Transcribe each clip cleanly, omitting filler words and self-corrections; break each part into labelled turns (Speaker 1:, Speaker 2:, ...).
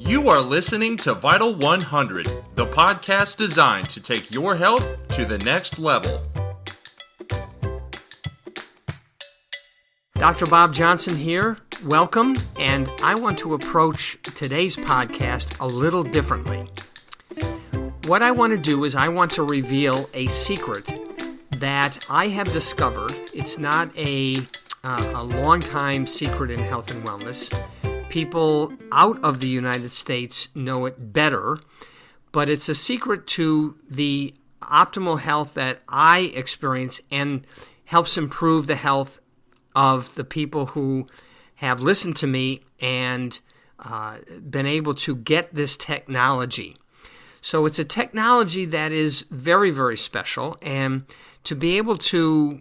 Speaker 1: You are listening to Vital 100, the podcast designed to take your health to the next level.
Speaker 2: Dr. Bob Johnson here. Welcome, and I want to approach today's podcast a little differently. What I want to do is I want to reveal a secret that I have discovered. It's not a long-time secret in health and wellness. People out of the United States know it better, but it's a secret to the optimal health that I experience and helps improve the health of the people who have listened to me and been able to get this technology. So it's a technology that is very, very special, and to be able to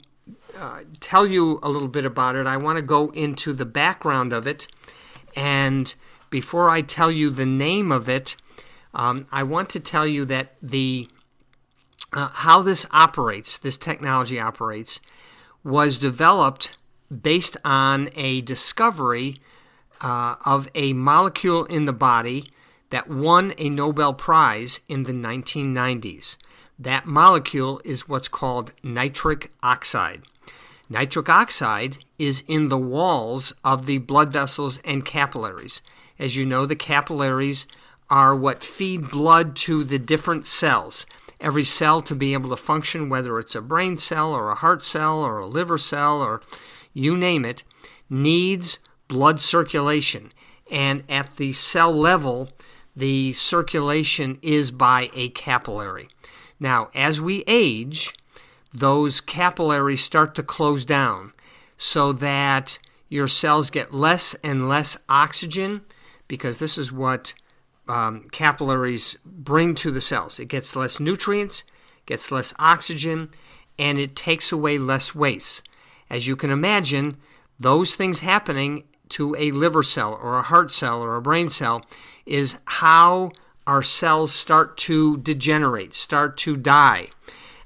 Speaker 2: tell you a little bit about it, I want to go into the background of it. And before I tell you the name of it, I want to tell you that how this operates, this technology operates, was developed based on a discovery of a molecule in the body that won a Nobel Prize in the 1990s. That molecule is what's called nitric oxide. Nitric oxide is in the walls of the blood vessels and capillaries. As you know, the capillaries are what feed blood to the different cells. Every cell, to be able to function, whether it's a brain cell or a heart cell or a liver cell or you name it, needs blood circulation. And at the cell level, the circulation is by a capillary. Now, as we age, those capillaries start to close down so that your cells get less and less oxygen, because this is what capillaries bring to the cells. It gets less nutrients, gets less oxygen, and it takes away less waste. As you can imagine, those things happening to a liver cell or a heart cell or a brain cell is how our cells start to degenerate, start to die.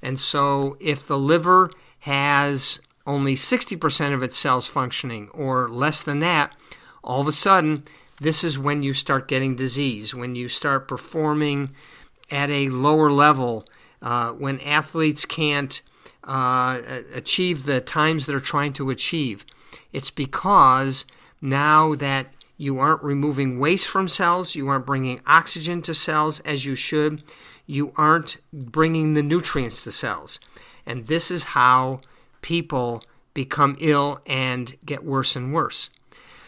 Speaker 2: And so if the liver has only 60% of its cells functioning or less than that, all of a sudden, this is when you start getting disease, when you start performing at a lower level, when athletes can't achieve the times they're trying to achieve. It's because now that you aren't removing waste from cells, you aren't bringing oxygen to cells as you should, you aren't bringing the nutrients to cells. And this is how people become ill and get worse and worse.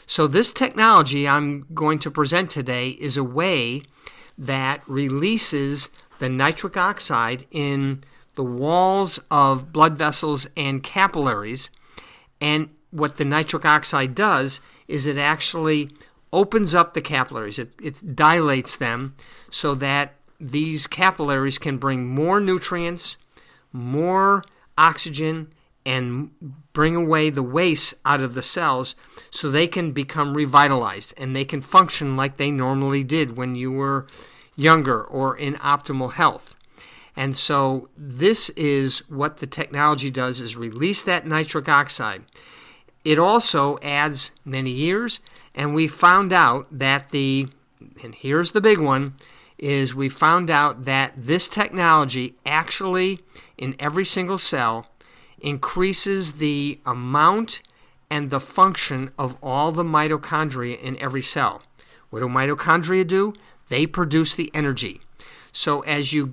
Speaker 2: So this technology I'm going to present today is a way that releases the nitric oxide in the walls of blood vessels and capillaries. And what the nitric oxide does is it actually opens up the capillaries. It dilates them so that these capillaries can bring more nutrients, more oxygen, and bring away the waste out of the cells so they can become revitalized and they can function like they normally did when you were younger or in optimal health. And so this is what the technology does, is release that nitric oxide. It also adds many years, and we found out that and here's the big one, is we found out that this technology actually, in every single cell, increases the amount and the function of all the mitochondria in every cell. What do mitochondria do? They produce the energy. So as you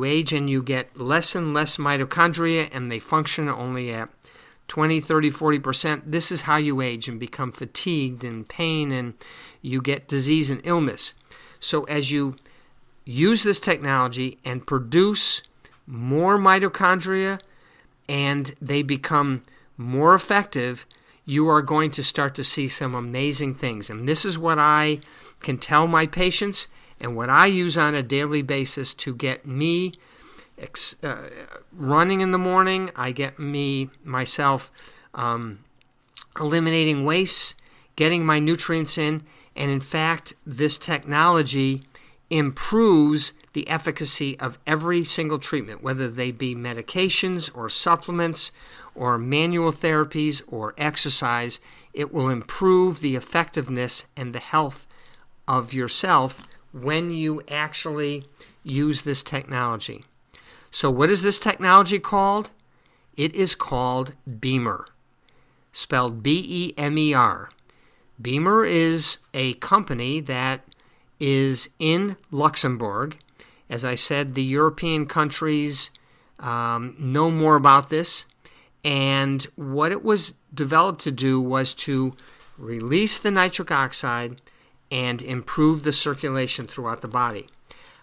Speaker 2: age and you get less and less mitochondria and they function only at 20, 30, 40%, this is how you age and become fatigued and pain and you get disease and illness. So as you use this technology and produce more mitochondria and they become more effective, you are going to start to see some amazing things. And this is what I can tell my patients and what I use on a daily basis to get me running in the morning. I get myself eliminating waste, getting my nutrients in, and in fact, this technology improves the efficacy of every single treatment, whether they be medications or supplements or manual therapies or exercise. It will improve the effectiveness and the health of yourself when you actually use this technology. So what is this technology called? It is called BEMER, spelled B-E-M-E-R. BEMER is a company that is in Luxembourg. As I said, the European countries know more about this, and what it was developed to do was to release the nitric oxide and improve the circulation throughout the body.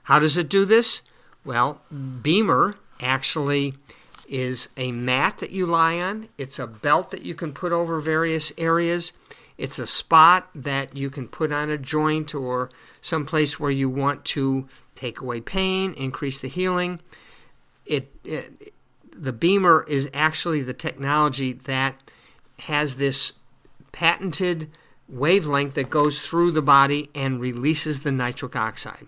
Speaker 2: How does it do this? Well, BEMER actually is a mat that you lie on. It's a belt that you can put over various areas. It's a spot that you can put on a joint or someplace where you want to take away pain, increase the healing. The BEMER is actually the technology that has this patented wavelength that goes through the body and releases the nitric oxide.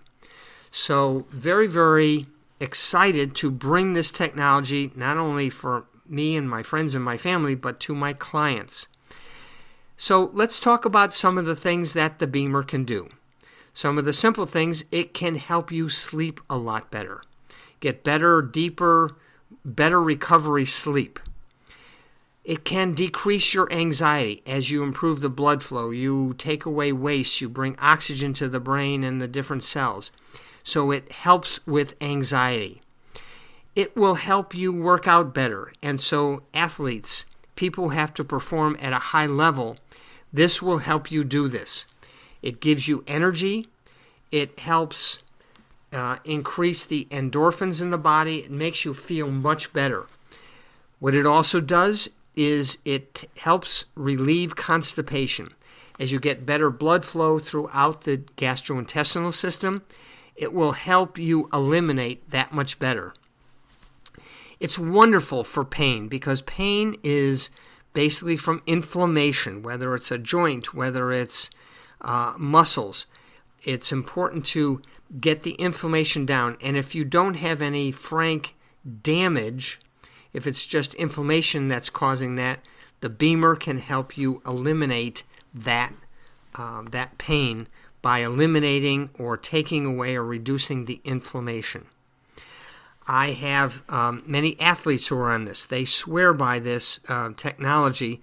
Speaker 2: So very, very excited to bring this technology not only for me and my friends and my family, but to my clients. So let's talk about some of the things that the BEMER can do. Some of the simple things: it can help you sleep a lot better, get better, deeper, better recovery sleep. It can decrease your anxiety as you improve the blood flow. You take away waste. You bring oxygen to the brain and the different cells. So it helps with anxiety. It will help you work out better. And so athletes, people who have to perform at a high level, this will help you do this. It gives you energy. It helps increase the endorphins in the body. It makes you feel much better. What it also does is it helps relieve constipation. As you get better blood flow throughout the gastrointestinal system, it will help you eliminate that much better. It's wonderful for pain because pain is basically from inflammation, whether it's a joint, whether it's muscles. It's important to get the inflammation down. And if you don't have any frank damage, if it's just inflammation that's causing that, the BEMER can help you eliminate that pain by eliminating or taking away or reducing the inflammation. I have many athletes who are on this. They swear by this technology.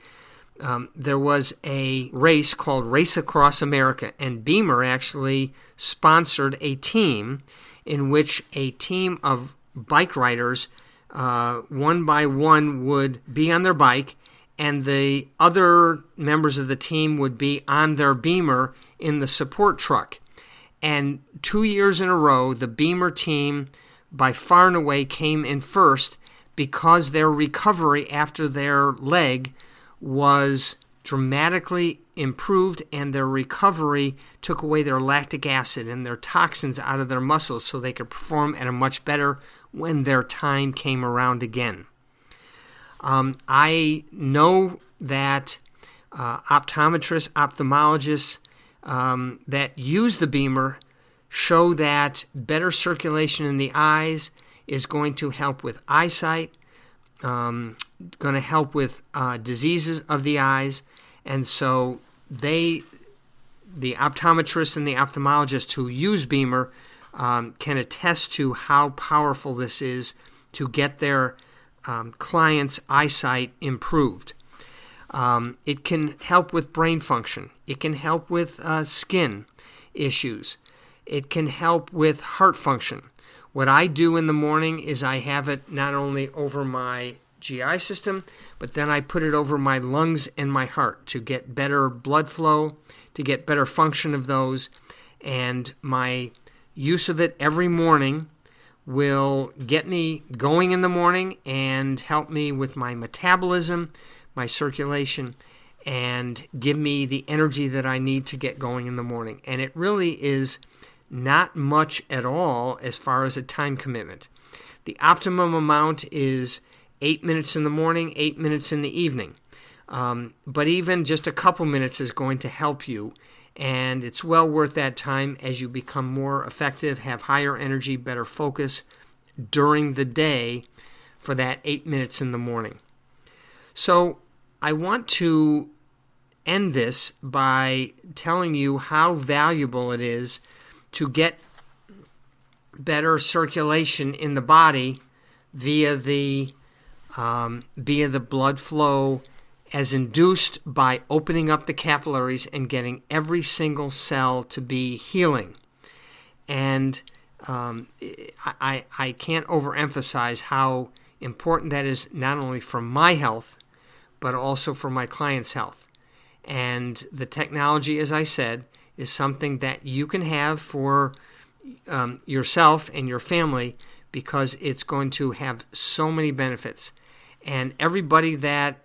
Speaker 2: There was a race called Race Across America, and BEMER actually sponsored a team in which a team of bike riders, one by one, would be on their bike, and the other members of the team would be on their BEMER in the support truck. And 2 years in a row, the BEMER team by far and away came in first because their recovery after their leg was dramatically improved, and their recovery took away their lactic acid and their toxins out of their muscles so they could perform at a much better when their time came around again. I know that optometrists, ophthalmologists that use the BEMER show that better circulation in the eyes is going to help with eyesight, going to help with diseases of the eyes. And so the optometrists and the ophthalmologists who use BEMER can attest to how powerful this is to get their clients' eyesight improved. It can help with brain function. It can help with skin issues. It can help with heart function. What I do in the morning is I have it not only over my GI system, but then I put it over my lungs and my heart to get better blood flow, to get better function of those. And my use of it every morning will get me going in the morning and help me with my metabolism, my circulation, and give me the energy that I need to get going in the morning. And it really is not much at all as far as a time commitment. The optimum amount is 8 minutes in the morning, 8 minutes in the evening. But even just a couple minutes is going to help you, and it's well worth that time as you become more effective, have higher energy, better focus during the day for that 8 minutes in the morning. So I want to end this by telling you how valuable it is to get better circulation in the body via the blood flow as induced by opening up the capillaries and getting every single cell to be healing. And I can't overemphasize how important that is, not only for my health, but also for my clients' health. And the technology, as I said, is something that you can have for yourself and your family, because it's going to have so many benefits. And everybody that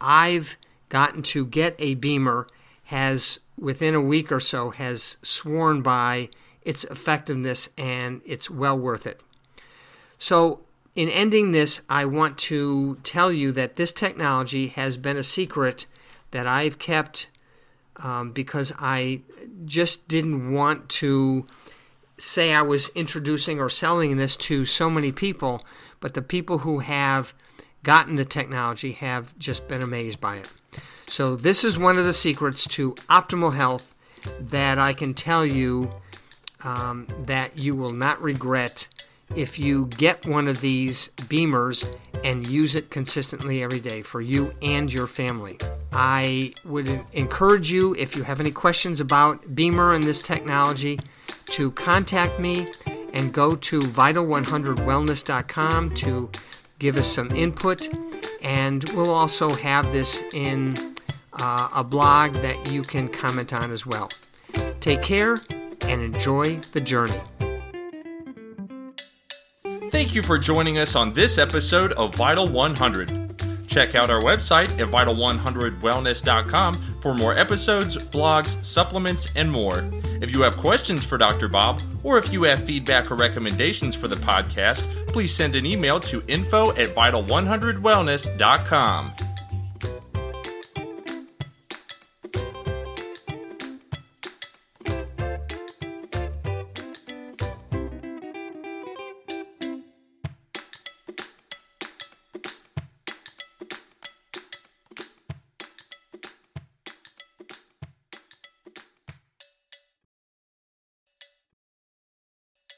Speaker 2: I've gotten to get a BEMER has, within a week or so, has sworn by its effectiveness, and it's well worth it. So in ending this, I want to tell you that this technology has been a secret that I've kept because I just didn't want to say I was introducing or selling this to so many people, but the people who have gotten the technology have just been amazed by it. So this is one of the secrets to optimal health that I can tell you that you will not regret if you get one of these BEMERs and use it consistently every day for you and your family. I would encourage you, if you have any questions about BEMER and this technology, to contact me and go to vital100wellness.com to give us some input. And we'll also have this in a blog that you can comment on as well. Take care and enjoy the journey.
Speaker 1: Thank you for joining us on this episode of Vital 100. Check out our website at vital100wellness.com for more episodes, blogs, supplements, and more. If you have questions for Dr. Bob, or if you have feedback or recommendations for the podcast, please send an email to info@vital100wellness.com.